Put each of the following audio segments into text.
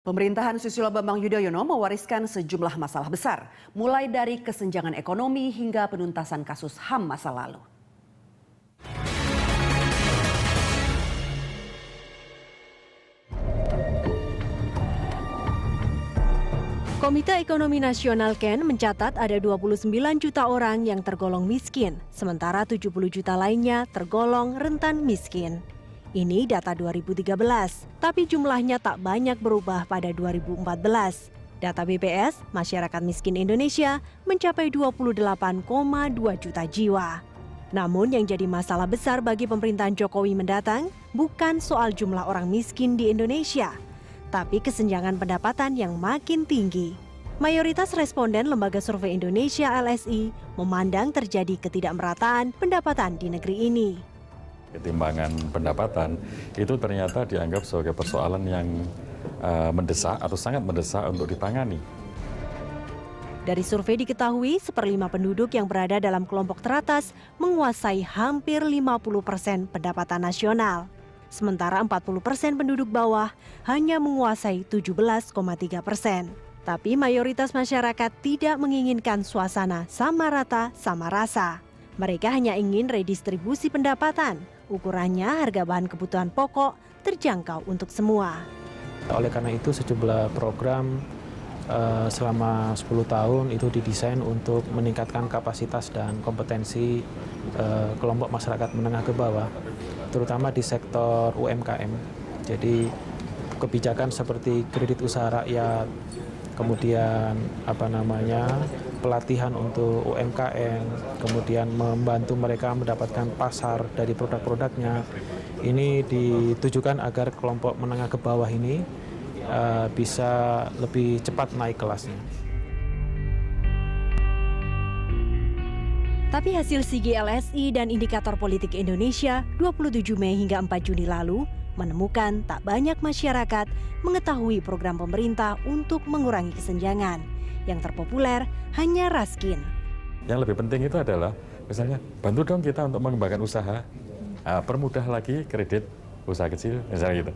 Pemerintahan Susilo Bambang Yudhoyono mewariskan sejumlah masalah besar, mulai dari kesenjangan ekonomi hingga penuntasan kasus HAM masa lalu. Komite Ekonomi Nasional KEN mencatat ada 29 juta orang yang tergolong miskin, sementara 70 juta lainnya tergolong rentan miskin. Ini data 2013, tapi jumlahnya tak banyak berubah pada 2014. Data BPS, masyarakat miskin Indonesia mencapai 28,2 juta jiwa. Namun yang jadi masalah besar bagi pemerintahan Jokowi mendatang bukan soal jumlah orang miskin di Indonesia, tapi kesenjangan pendapatan yang makin tinggi. Mayoritas responden Lembaga Survei Indonesia LSI memandang terjadi ketidakmerataan pendapatan di negeri ini. Ketimbangan pendapatan itu ternyata dianggap sebagai persoalan yang mendesak atau sangat mendesak untuk ditangani. Dari survei diketahui, 1/5 penduduk yang berada dalam kelompok teratas menguasai hampir 50% pendapatan nasional. Sementara 40% penduduk bawah hanya menguasai 17,3%. Tapi mayoritas masyarakat tidak menginginkan suasana sama rata, sama rasa. Mereka hanya ingin redistribusi pendapatan. Ukurannya harga bahan kebutuhan pokok terjangkau untuk semua. Oleh karena itu sejumlah program selama 10 tahun itu didesain untuk meningkatkan kapasitas dan kompetensi kelompok masyarakat menengah ke bawah, terutama di sektor UMKM. Jadi kebijakan seperti kredit usaha rakyat, kemudian pelatihan untuk UMKM, kemudian membantu mereka mendapatkan pasar dari produk-produknya. Ini ditujukan agar kelompok menengah ke bawah ini bisa lebih cepat naik kelasnya. Tapi hasil SIGI LSI dan Indikator Politik Indonesia 27 Mei hingga 4 Juni lalu menemukan tak banyak masyarakat mengetahui program pemerintah untuk mengurangi kesenjangan. Yang terpopuler hanya Raskin. Yang lebih penting itu adalah misalnya bantu dong kita untuk mengembangkan usaha, permudah lagi kredit usaha kecil, misalnya gitu.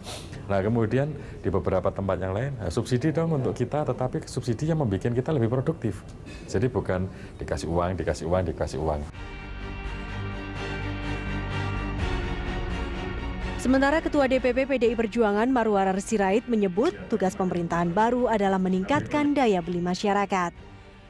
Nah kemudian di beberapa tempat yang lain, subsidi dong untuk kita, tetapi subsidi yang membuat kita lebih produktif. Jadi bukan dikasih uang. Sementara Ketua DPP PDI Perjuangan Marwarar Sirait menyebut tugas pemerintahan baru adalah meningkatkan daya beli masyarakat.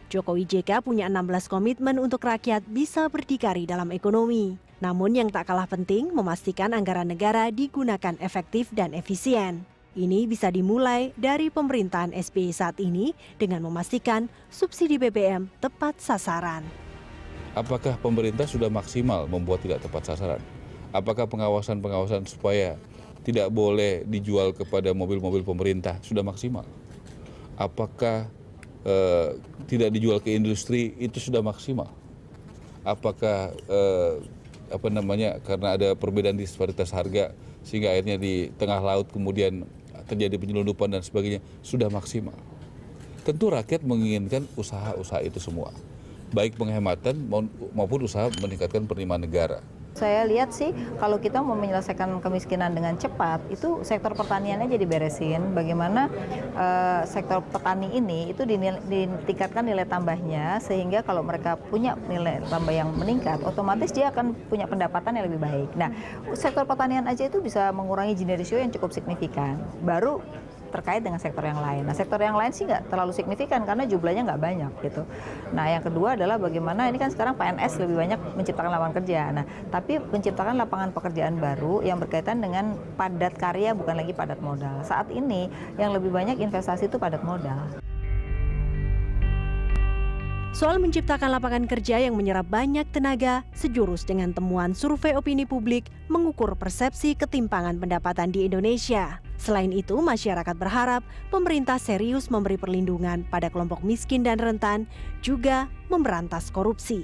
Jokowi JK punya 16 komitmen untuk rakyat bisa berdikari dalam ekonomi. Namun yang tak kalah penting memastikan anggaran negara digunakan efektif dan efisien. Ini bisa dimulai dari pemerintahan SBY saat ini dengan memastikan subsidi BBM tepat sasaran. Apakah pemerintah sudah maksimal membuat tidak tepat sasaran? Apakah pengawasan supaya tidak boleh dijual kepada mobil-mobil pemerintah sudah maksimal? Apakah tidak dijual ke industri itu sudah maksimal? Apakah karena ada perbedaan disparitas harga sehingga akhirnya di tengah laut kemudian terjadi penyelundupan dan sebagainya sudah maksimal? Tentu rakyat menginginkan usaha-usaha itu semua, baik penghematan maupun usaha meningkatkan penerimaan negara. Saya lihat sih kalau kita mau menyelesaikan kemiskinan dengan cepat, itu sektor pertaniannya jadi beresin. Bagaimana sektor petani ini itu ditingkatkan nilai tambahnya, sehingga kalau mereka punya nilai tambah yang meningkat, otomatis dia akan punya pendapatan yang lebih baik. Nah, sektor pertanian aja itu bisa mengurangi gini ratio yang cukup signifikan. Baru terkait dengan sektor yang lain. Nah, sektor yang lain sih nggak terlalu signifikan karena jumlahnya nggak banyak gitu. Nah, yang kedua adalah bagaimana ini kan sekarang PNS lebih banyak menciptakan lapangan kerja. Nah, tapi menciptakan lapangan pekerjaan baru yang berkaitan dengan padat karya bukan lagi padat modal. Saat ini yang lebih banyak investasi itu padat modal. Soal menciptakan lapangan kerja yang menyerap banyak tenaga, sejurus dengan temuan survei opini publik mengukur persepsi ketimpangan pendapatan di Indonesia. Selain itu, masyarakat berharap pemerintah serius memberi perlindungan pada kelompok miskin dan rentan, juga memberantas korupsi.